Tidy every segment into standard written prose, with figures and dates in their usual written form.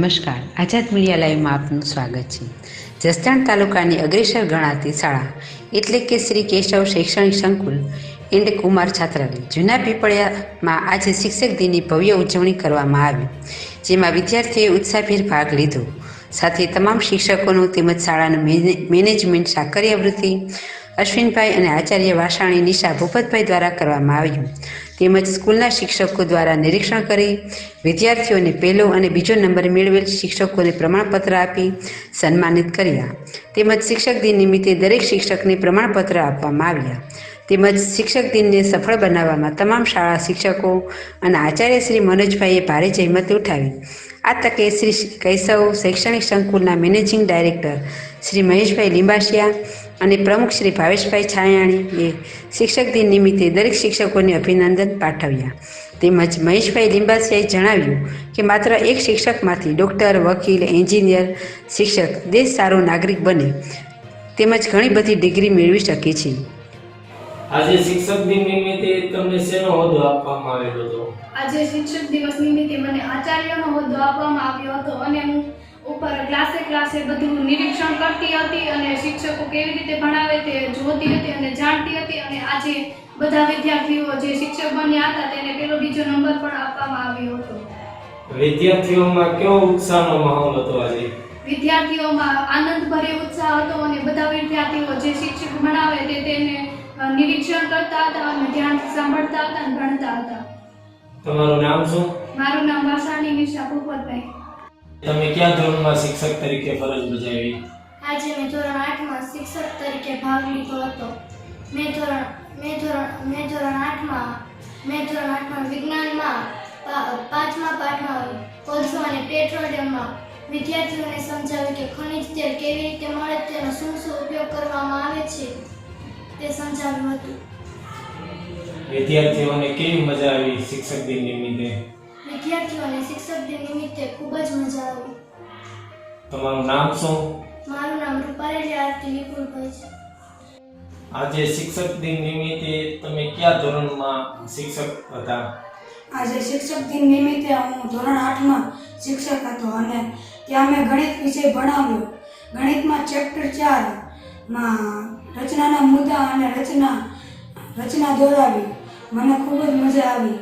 નમસ્કાર, આઝાદ મીડિયા લાઈવમાં આપનું સ્વાગત છે। જસદણ તાલુકાની અગ્રેસર ગણાતી શાળા એટલે કે શ્રી કેશવ શૈક્ષણિક સંકુલ એન્ડ કુમાર છાત્રાલય જૂના પીપળિયામાં આજે શિક્ષક દિનની ભવ્ય ઉજવણી કરવામાં આવી, જેમાં વિદ્યાર્થીઓએ ઉત્સાહભેર ભાગ લીધો। સાથે તમામ શિક્ષકોનું તેમજ શાળાનું મેનેજમેન્ટ સાકરિયા વૃત્તિ અશ્વિનભાઈ અને આચાર્ય વાસાણી નિશા ભૂપતભાઈ દ્વારા કરવામાં આવ્યું, તેમજ સ્કૂલના શિક્ષકો દ્વારા નિરીક્ષણ કરી વિદ્યાર્થીઓને પહેલો અને બીજો નંબર મેળવેલ શિક્ષકોને પ્રમાણપત્ર આપી સન્માનિત કર્યા, તેમજ શિક્ષક દિન નિમિત્તે દરેક શિક્ષકને પ્રમાણપત્ર આપવામાં આવ્યા, તેમજ શિક્ષક દિનને સફળ બનાવવામાં તમામ શાળા શિક્ષકો અને આચાર્ય શ્રી મનોજભાઈએ ભારે જહેમત ઉઠાવી। આ તકે શ્રી કેશવ શૈક્ષણિક સંકુલના મેનેજિંગ ડાયરેક્ટર શ્રી મહેશભાઈ લિંબાસિયા અને પ્રમુખ શ્રી ભાવેશભાઈ છાયાણીએ શિક્ષક દિન નિમિત્તે દરેક શિક્ષકોને અભિનંદન પાઠવ્યા, તેમજ મહેશભાઈ લિંબાસિયાએ જણાવ્યું કે માત્ર એક શિક્ષકમાંથી ડૉક્ટર, વકીલ, એન્જિનિયર, શિક્ષક દેશ સારો નાગરિક બને તેમજ ઘણી બધી ડિગ્રી મેળવી શકે છે। આજે શિક્ષક દિન નિમિત્તે તમને શેનો હોદ્દો આપવામાં આવેલો હતો? આજે શિક્ષક દિવસ નિમિત્તે મને આચાર્યનો હોદ્દો આપવામાં આવ્યો હતો અને હું ઉપર ક્લાસે બધું નિરીક્ષણ કરતી હતી અને શિક્ષકો કેવી રીતે ભણાવે તે જોતી હતી અને જાણતી હતી અને આજે બધા વિદ્યાર્થીઓ જે શિક્ષક બન્યા હતા તેને પેલો બીજો નંબર પણ આપવામાં આવ્યો હતો। વિદ્યાર્થીઓમાં કેવો ઉત્સાહનો માહોલ હતો? આજે વિદ્યાર્થીઓમાં આનંદભર્યો ઉત્સાહ હતો અને બધા વિદ્યાર્થીઓ જે શિક્ષક ભણાવે તેને નિરીક્ષણ કરતા હતા અને ધ્યાનથી સાંભળતા હતા અને ભણતા હતા। તમારું નામ શું? મારું નામ વાસાણી નિશા ભૂપતભાઈ। તમે કયા ધોરણમાં શિક્ષક તરીકે ફરજ બજાવી? આજે મેં ધોરણ 8માં શિક્ષક તરીકે ભાગ લીધો હતો। મેં ધોરણ 8માં વિજ્ઞાનમાં 5મા પાઠમાં કોલસો અને પેટ્રોલિયમમાં વિદ્યાર્થીઓને સમજાવ્યું કે ખનિજ તેલ કેવી રીતે મળે, તેનો શું ઉપયોગ કરવામાં આવે છે તે સમજાવ્યું હતું। વિદ્યાર્થીઓને કેવી મજા આવી શિક્ષક દિન નિમિત્તે? વિદ્યાર્થીઓને શિક્ષક દિન નિમિત્તે ખૂબ જ મજા આવી। તમારું નામ શું? મારું નામ રૂપારેલી આરતી વિપુલભાઈ છે। આજે શિક્ષક દિન નિમિત્તે તમે કયા ધોરણમાં શિક્ષક હતા? આજે શિક્ષક દિન નિમિત્તે હું ધોરણ 8માં શિક્ષક હતો અને ત્યાં મેં ગણિત વિષય ભણાવ્યો। ગણિતમાં ચેપ્ટર 4માં રચનાના મુદ્દા અને રચના દોરાવી, મને ખૂબ જ મજા આવી।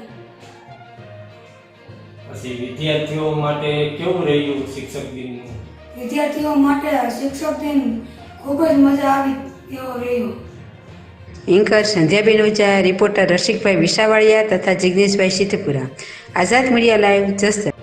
પછી વિદ્યાર્થીઓ માટે કેવું રહ્યું શિક્ષક દિનનું? વિદ્યાર્થીઓ માટે શિક્ષક દિન ખૂબ જ મજા આવી તેવો રહ્યો। એન્કર સંધ્યાબેન ઓઝા, રિપોર્ટર રસિકભાઈ વિસાવાડિયા તથા જિગ્નેશભાઈ સિદ્ધપુરા, આઝાદ મીડિયા લાઈવ, જસદણ।